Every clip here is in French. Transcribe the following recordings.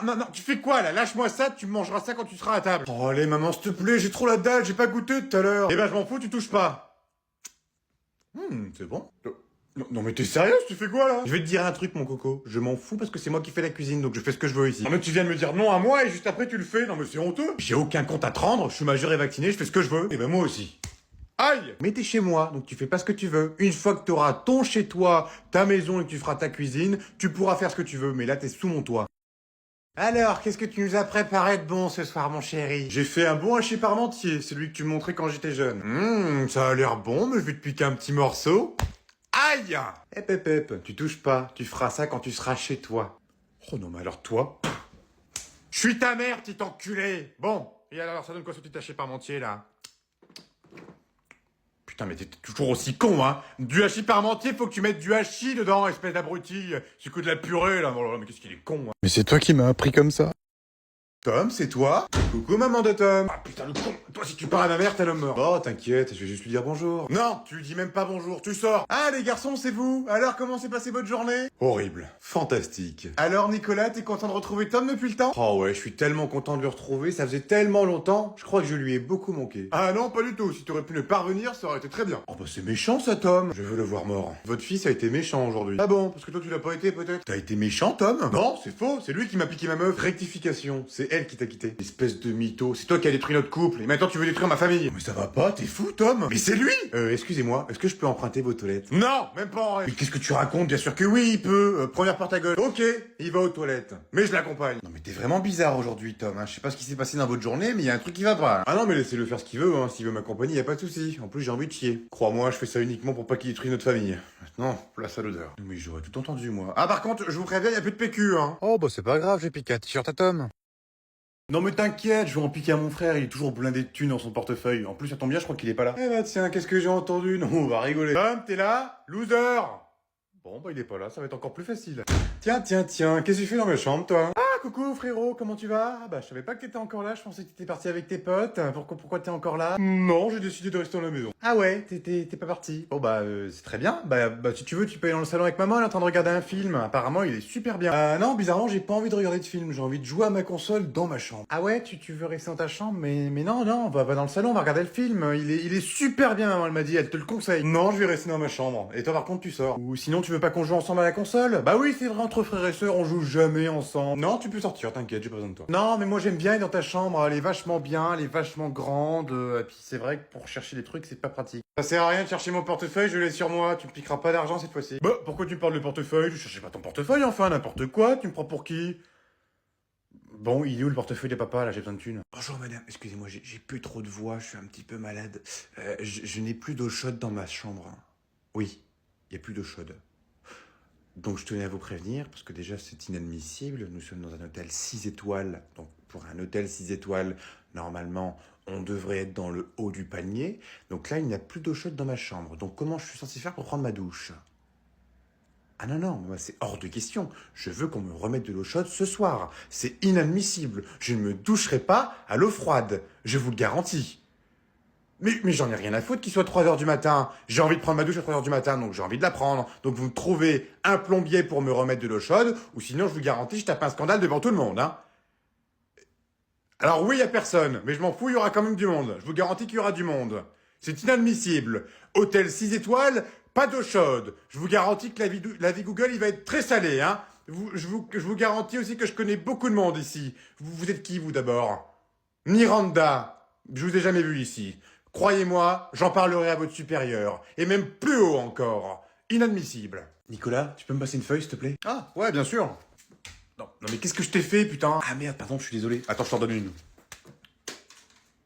non, non, tu fais quoi là? Lâche-moi ça, tu mangeras ça quand tu seras à table. Oh allez maman, s'il te plaît, j'ai trop la dalle, j'ai pas goûté tout à l'heure. Eh ben je m'en fous, tu touches pas. C'est bon. Non, non mais t'es sérieux, tu fais quoi là? Je vais te dire un truc mon coco, je m'en fous parce que c'est moi qui fais la cuisine, donc je fais ce que je veux ici. Non mais tu viens de me dire non à moi et juste après tu le fais, non mais c'est honteux. J'ai aucun compte à te rendre, je suis majeur et vacciné, je fais ce que je veux. Et ben moi aussi. Aïe! Mais t'es chez moi, donc tu fais pas ce que tu veux. Une fois que t'auras ton chez toi, ta maison et que tu feras ta cuisine, tu pourras faire ce que tu veux, mais là t'es sous mon toit. Alors, qu'est-ce que tu nous as préparé de bon ce soir, mon chéri? J'ai fait un bon hachis parmentier, celui que tu me montrais quand j'étais jeune. Ça a l'air bon, mais je vais te piquer un petit morceau. Aïe! Hep, tu touches pas, tu feras ça quand tu seras chez toi. Oh non, mais alors toi? Je suis ta mère, petit enculé! Bon, et alors, ça donne quoi ce petit hachis parmentier, là? Putain, mais t'es toujours aussi con, hein! Du hachis parmentier, faut que tu mettes du hachis dedans, espèce d'abruti! C'est que de la purée, là! Oh là là, mais qu'est-ce qu'il est con, hein! Mais c'est toi qui m'as appris comme ça. Tom, c'est toi? Coucou maman de Tom. Ah putain le con. Toi si tu parles à ma mère, t'es l'homme mort. Oh t'inquiète, je vais juste lui dire bonjour. Non, tu lui dis même pas bonjour, tu sors. Ah les garçons, c'est vous. Alors comment s'est passée votre journée? Horrible. Fantastique. Alors Nicolas, t'es content de retrouver Tom depuis le temps? Oh ouais, je suis tellement content de le retrouver, ça faisait tellement longtemps, je crois que je lui ai beaucoup manqué. Ah non, pas du tout, si t'aurais pu ne pas revenir, ça aurait été très bien. Oh bah c'est méchant ça Tom. Je veux le voir mort. Votre fils a été méchant aujourd'hui. Ah bon, parce que toi tu l'as pas été peut-être? T'as été méchant Tom? Non, c'est faux, c'est lui qui m'a piqué ma meuf. Rectification, c'est elle qui t'a quitté. Espèce de mytho, c'est toi qui as détruit notre couple, et maintenant tu veux détruire ma famille. Mais ça va pas, t'es fou, Tom. Mais c'est lui. Excusez-moi, est-ce que je peux emprunter vos toilettes? Non, même pas en rêve. Mais qu'est-ce que tu racontes? Bien sûr que oui, il peut. Première porte à gauche. Ok, il va aux toilettes. Mais je l'accompagne. Non mais t'es vraiment bizarre aujourd'hui, Tom. Hein. Je sais pas ce qui s'est passé dans votre journée, mais il y a un truc qui va pas. Ah non, mais laissez-le faire ce qu'il veut. Hein. S'il veut m'accompagner, y a pas de souci. En plus, j'ai envie de chier. Crois-moi, je fais ça uniquement pour pas qu'il détruise notre famille. Maintenant, place à l'odeur. Mais j'aurais tout entendu, moi. Ah par contre, je vous préviens, y a plus de PQ, hein. Oh bah c'est pas grave, j'ai piqué un t-shirt à Tom. Non mais t'inquiète, je vais en piquer à mon frère, il est toujours blindé de thunes dans son portefeuille. En plus, ça tombe bien, je crois qu'il est pas là. Eh bah tiens, qu'est-ce que j'ai entendu? Non, on va rigoler. Tom, t'es là? Loser! Bon, bah il est pas là, ça va être encore plus facile. Tiens, qu'est-ce que tu fais dans ma chambre, toi? Ah, coucou frérot, comment tu vas? Ah bah je savais pas que t'étais encore là, je pensais que t'étais parti avec tes potes. Pourquoi t'es encore là? Non, j'ai décidé de rester à la maison. Ah ouais, t'es pas parti. Bon bah c'est très bien. Bah si tu veux, tu peux aller dans le salon avec maman, elle est en train de regarder un film. Apparemment, il est super bien. Non, bizarrement, j'ai pas envie de regarder de film, j'ai envie de jouer à ma console dans ma chambre. Ah ouais, tu veux rester dans ta chambre? Mais non, va dans le salon, on va regarder le film. Il est super bien, maman, elle m'a dit, elle te le conseille. Non, je vais rester dans ma chambre. Et toi par contre, tu sors. Ou sinon, tu veux pas qu'on joue ensemble à la console? Bah oui, c'est vrai, entre frères et sœurs, on joue jamais ensemble. Non, tu peux sortir, t'inquiète, j'ai pas besoin de toi. Non, mais moi j'aime bien être dans ta chambre, elle est vachement bien, elle est vachement grande, et puis c'est vrai que pour chercher des trucs, c'est pas pratique. Ça sert à rien de chercher mon portefeuille, je l'ai sur moi, tu me piqueras pas d'argent cette fois-ci. Bah, pourquoi tu me parles de portefeuille? Je cherchais pas ton portefeuille, enfin, n'importe quoi, tu me prends pour qui? Bon, il est où le portefeuille de papa, là, j'ai besoin de thunes. Bonjour madame, excusez-moi, j'ai plus trop de voix, je suis un petit peu malade. Je n'ai plus d'eau chaude dans ma chambre. Oui, il y a plus d'eau chaude. Donc je tenais à vous prévenir, parce que déjà c'est inadmissible, nous sommes dans un hôtel 6 étoiles, donc pour un hôtel 6 étoiles, normalement on devrait être dans le haut du panier, donc là il n'y a plus d'eau chaude dans ma chambre, donc comment je suis censé faire pour prendre ma douche? Ah non, moi c'est hors de question, je veux qu'on me remette de l'eau chaude ce soir, c'est inadmissible, je ne me doucherai pas à l'eau froide, je vous le garantis. Mais j'en ai rien à foutre qu'il soit 3 heures du matin. J'ai envie de prendre ma douche à 3 heures du matin, donc j'ai envie de la prendre. Donc vous me trouvez un plombier pour me remettre de l'eau chaude, ou sinon je vous garantis, je tape un scandale devant tout le monde, hein. Alors oui, il y a personne, mais je m'en fous, il y aura quand même du monde. Je vous garantis qu'il y aura du monde. C'est inadmissible. Hôtel 6 étoiles, pas d'eau chaude. Je vous garantis que la vie Google, il va être très salé, hein. Je vous garantis aussi que je connais beaucoup de monde ici. Vous êtes qui, vous, d'abord? Miranda. Je vous ai jamais vu ici. Croyez-moi, j'en parlerai à votre supérieur. Et même plus haut encore. Inadmissible. Nicolas, tu peux me passer une feuille, s'il te plaît? Ah, ouais, bien sûr. Non, mais qu'est-ce que je t'ai fait, putain? Ah merde, pardon, je suis désolé. Attends, je t'en donne une.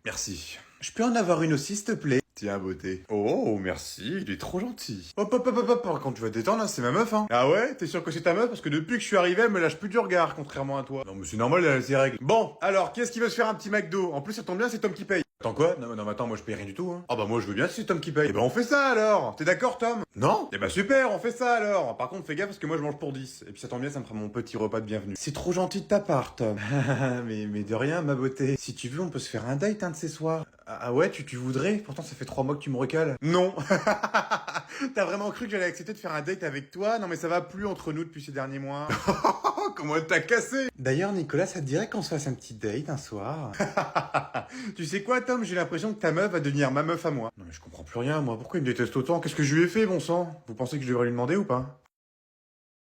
Merci. Je peux en avoir une aussi, s'il te plaît? Tiens, beauté. Oh, merci, il est trop gentil. Hop, quand tu vas te détendre, là, c'est ma meuf, hein. Ah ouais? T'es sûr que c'est ta meuf? Parce que depuis que je suis arrivé, elle me lâche plus du regard, contrairement à toi. Non, mais c'est normal, elle a ses règles. Bon, alors, qui est-ce qui veut se faire un petit McDo? En plus, ça tombe bien, c'est Tom qui paye. Attends quoi? Non, mais attends, moi je paye rien du tout, hein. Ah bah moi je veux bien si c'est Tom qui paye. Eh bah on fait ça alors. T'es d'accord, Tom? Non? Eh bah super, on fait ça alors. Par contre, fais gaffe parce que moi je mange pour 10. Et puis ça tombe bien, ça me fera mon petit repas de bienvenue. C'est trop gentil de ta part, Tom. mais de rien, ma beauté. Si tu veux, on peut se faire un date un de ces soirs. Ah ouais, tu voudrais? Pourtant ça fait 3 mois que tu me recales. Non. T'as vraiment cru que j'allais accepter de faire un date avec toi? Non mais ça va plus entre nous depuis ces derniers mois. Comment elle t'a cassé? D'ailleurs, Nicolas, ça te dirait qu'on se fasse un petit date un soir? Tu sais quoi, Tom? J'ai l'impression que ta meuf va devenir ma meuf à moi. Non mais je comprends plus rien, moi. Pourquoi il me déteste autant? Qu'est-ce que je lui ai fait, bon sang? Vous pensez que je devrais lui demander ou pas?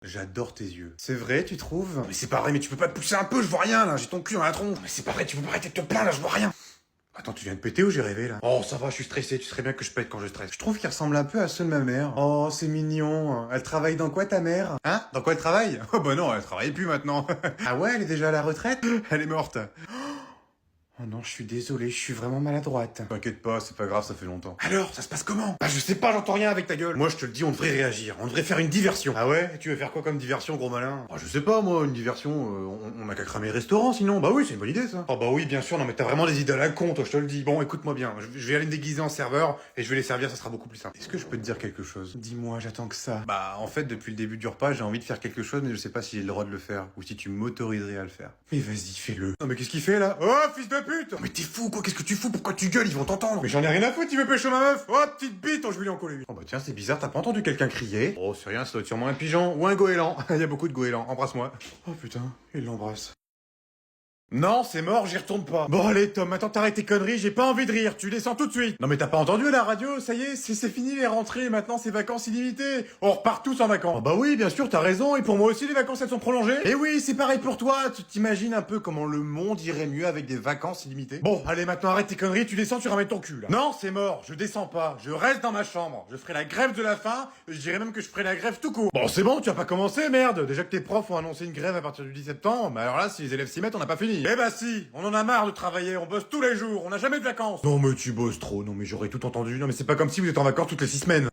J'adore tes yeux. C'est vrai, tu trouves? Non, mais c'est pas vrai, mais tu peux pas te pousser un peu, je vois rien là, j'ai ton cul dans la tronche. Non, mais c'est pas vrai, tu peux pas arrêter de te plaindre là, je vois rien. Attends, tu viens de péter ou j'ai rêvé là? Oh, ça va, je suis stressé, tu serais bien que je pète quand je stresse. Je trouve qu'il ressemble un peu à ceux de ma mère. Oh, c'est mignon. Elle travaille dans quoi ta mère? Hein? Dans quoi elle travaille? Oh bah non, elle travaille plus maintenant. Ah ouais, elle est déjà à la retraite? Elle est morte. Oh non, je suis désolé, je suis vraiment maladroite. T'inquiète pas, c'est pas grave, ça fait longtemps. Alors, ça se passe comment? Bah je sais pas, j'entends rien avec ta gueule. Moi je te le dis, on devrait réagir, on devrait faire une diversion. Ah ouais? Tu veux faire quoi comme diversion, gros malin? Oh je sais pas moi, une diversion, on a qu'à cramer le restaurant sinon. Bah oui, c'est une bonne idée ça. Oh bah oui, bien sûr, non mais t'as vraiment des idées à la con, toi, je te le dis. Bon, écoute-moi bien, je vais aller me déguiser en serveur et je vais les servir, ça sera beaucoup plus simple. Est-ce que je peux te dire quelque chose? Dis-moi, j'attends que ça. Bah en fait, depuis le début du repas, j'ai envie de faire quelque chose, mais je sais pas si j'ai le droit de le faire, ou si tu m'autoriserais à le faire. Mais vas-y, fais-le. Non mais qu'est-ce qu'il fait là? Oh, fils de pute! Mais t'es fou quoi, qu'est-ce que tu fous? Pourquoi tu gueules? Ils vont t'entendre. Mais j'en ai rien à foutre, tu veux pêcher ma meuf? Oh, petite bite, oh, je vais lui en coller une. Oh bah tiens, c'est bizarre, t'as pas entendu quelqu'un crier? Oh, c'est rien, ça doit être sûrement un pigeon ou un goéland. Il y a beaucoup de goélands, embrasse-moi. Oh putain, il l'embrasse. Non, c'est mort, j'y retourne pas. Bon allez Tom, maintenant t'arrêtes tes conneries, j'ai pas envie de rire, tu descends tout de suite. Non mais t'as pas entendu à la radio, ça y est, c'est fini les rentrées, maintenant c'est vacances illimitées. On repart tous en vacances. Oh bah oui, bien sûr, t'as raison, et pour moi aussi les vacances elles sont prolongées. Et oui, c'est pareil pour toi, tu t'imagines un peu comment le monde irait mieux avec des vacances illimitées. Bon, allez maintenant arrête tes conneries, tu descends, tu ramènes ton cul là. Non, c'est mort, je descends pas, je reste dans ma chambre. Je ferai la grève de la faim, je dirais même que je ferai la grève tout court. Bon c'est bon, tu as pas commencé, merde. Déjà que tes profs ont annoncé une grève à partir du 10 septembre, mais alors là, si les élèves s'y mettent, on n'a pas fini. Eh bah si, on en a marre de travailler, on bosse tous les jours, on n'a jamais de vacances. Non mais tu bosses trop, non mais j'aurais tout entendu, non mais c'est pas comme si vous êtes en vacances toutes les 6 semaines.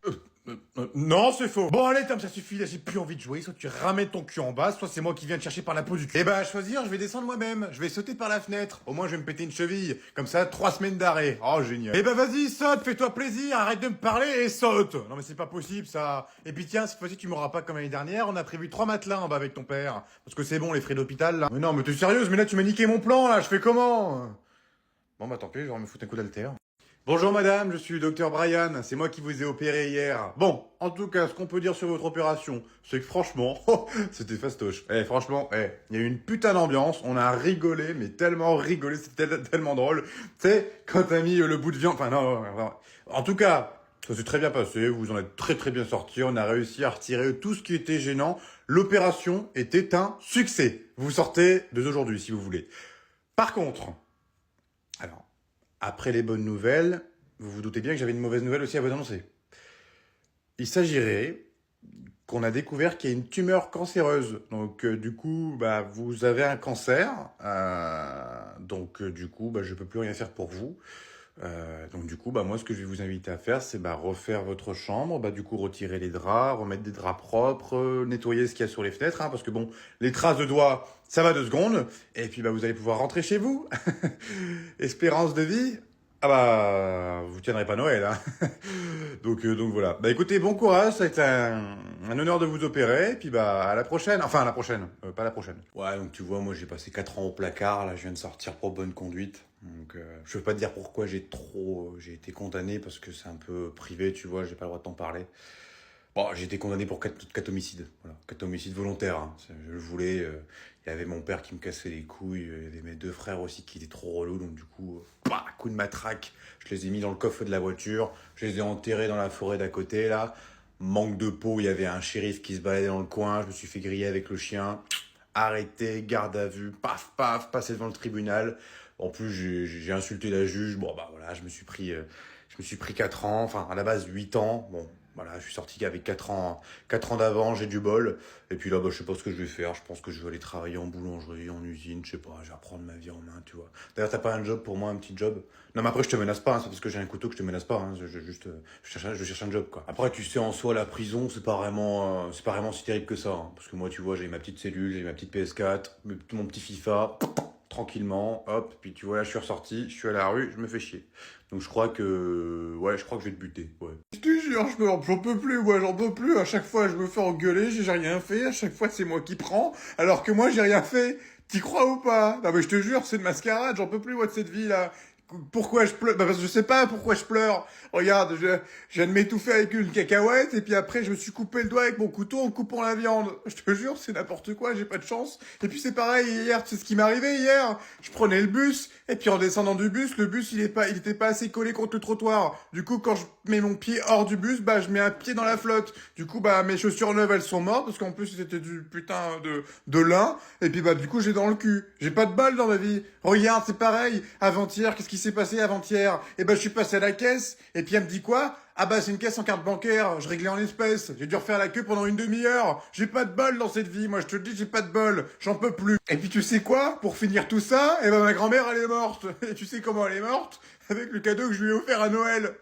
Non, c'est faux. Bon allez Tom, ça suffit, là j'ai plus envie de jouer, soit tu ramènes ton cul en bas, soit c'est moi qui viens te chercher par la peau du cul. Eh bah à choisir, je vais descendre moi-même, je vais sauter par la fenêtre, au moins je vais me péter une cheville, comme ça 3 semaines d'arrêt. Oh génial. Eh bah vas-y, saute, fais-toi plaisir, arrête de me parler et saute. Non mais c'est pas possible ça. Et puis tiens, cette fois-ci tu m'auras pas comme l'année dernière, on a prévu 3 matelas en bas avec ton père, parce que c'est bon les frais d'hôpital là. Mais non mais t'es sérieuse, mais là tu m'as niqué mon plan là, je fais comment? Bon bah tant pis, je vais me foutre un coup d'haltère. Bonjour madame, je suis le docteur Brian, c'est moi qui vous ai opéré hier. Bon, en tout cas, ce qu'on peut dire sur votre opération, c'est que franchement, c'était fastoche. Franchement, il y a eu une putain d'ambiance, on a rigolé, mais tellement rigolé, c'était tellement drôle. Tu sais, quand t'as mis le bout de viande, enfin non, en tout cas, ça s'est très bien passé, vous en êtes très très bien sortis, on a réussi à retirer tout ce qui était gênant. L'opération était un succès. Vous sortez dès aujourd'hui, si vous voulez. Par contre, alors, après les bonnes nouvelles, vous vous doutez bien que j'avais une mauvaise nouvelle aussi à vous annoncer. Il s'agirait qu'on a découvert qu'il y a une tumeur cancéreuse. Donc du coup, bah, vous avez un cancer. Donc du coup, bah, je peux plus rien faire pour vous. Donc du coup, bah, moi, ce que je vais vous inviter à faire, c'est refaire votre chambre, du coup, retirer les draps, remettre des draps propres, nettoyer ce qu'il y a sur les fenêtres, parce que bon, les traces de doigts, ça va 2 secondes, et puis vous allez pouvoir rentrer chez vous. Espérance de vie, ah bah, vous tiendrez pas Noël, hein. Donc voilà. Bah écoutez, bon courage, ça a été un honneur de vous opérer, et puis à la prochaine. Enfin, à la prochaine, pas la prochaine. Ouais, donc tu vois, moi j'ai passé 4 ans au placard, là je viens de sortir pour bonne conduite. Donc je veux pas te dire pourquoi j'ai été condamné, parce que c'est un peu privé, tu vois, j'ai pas le droit de t'en parler. Bon, j'ai été condamné pour 4 homicides, voilà, 4 homicides volontaires, hein. Je le voulais, il y avait mon père qui me cassait les couilles, il y avait mes 2 frères aussi qui étaient trop relous, donc du coup, coup de matraque, je les ai mis dans le coffre de la voiture, je les ai enterrés dans la forêt d'à côté, là. Manque de peau, il y avait un shérif qui se baladait dans le coin, je me suis fait griller avec le chien, arrêté, garde à vue, paf, passé devant le tribunal. En plus, j'ai insulté la juge, bon voilà, je me suis pris 4 ans, enfin à la base 8 ans, bon. Voilà, je suis sorti avec 4 ans d'avance, j'ai du bol. Et puis là, je sais pas ce que je vais faire. Je pense que je vais aller travailler en boulangerie, en usine, je sais pas, je vais reprendre ma vie en main, tu vois. D'ailleurs, t'as pas un job pour moi, un petit job? Non, mais après, je te menace pas, hein, c'est parce que j'ai un couteau que je te menace pas, hein. Je cherche un job, quoi. Après, tu sais, en soi, la prison, c'est pas vraiment si terrible que ça, hein. Parce que moi, tu vois, j'ai ma petite cellule, j'ai ma petite PS4, mon petit FIFA. tranquillement, hop, puis tu vois, là, je suis ressorti, je suis à la rue, je me fais chier. Donc je crois que... Ouais, je crois que je vais te buter, ouais. Je te jure, j'en peux plus, moi, j'en peux plus. À chaque fois, je me fais engueuler, j'ai rien fait. À chaque fois, c'est moi qui prends, alors que moi, j'ai rien fait. T'y crois ou pas? Non mais je te jure, c'est une mascarade, j'en peux plus, moi, de cette vie-là. Pourquoi je pleure? Bah parce que je sais pas pourquoi je pleure. Regarde, je viens de m'étouffer avec une cacahuète et puis après je me suis coupé le doigt avec mon couteau en coupant la viande. Je te jure, c'est n'importe quoi, j'ai pas de chance. Et puis c'est pareil, hier, tu sais ce qui m'est arrivé hier? Je prenais le bus et puis en descendant du bus, le bus il était pas assez collé contre le trottoir. Du coup, quand je mets mon pied hors du bus, bah je mets un pied dans la flotte. Du coup, bah mes chaussures neuves elles sont mortes parce qu'en plus c'était du putain de lin. Et puis bah du coup j'ai dans le cul. J'ai pas de balle dans ma vie. Regarde, c'est pareil. Avant-hier, qu'est-ce qui s'est passé avant-hier? Eh ben, je suis passé à la caisse, et puis elle me dit quoi? Ah bah, c'est une caisse en carte bancaire, je réglais en espèces. J'ai dû refaire la queue pendant une demi-heure. J'ai pas de bol dans cette vie, moi je te le dis, j'ai pas de bol. J'en peux plus. Et puis tu sais quoi? Pour finir tout ça, eh ben ma grand-mère elle est morte. Et tu sais comment elle est morte? Avec le cadeau que je lui ai offert à Noël.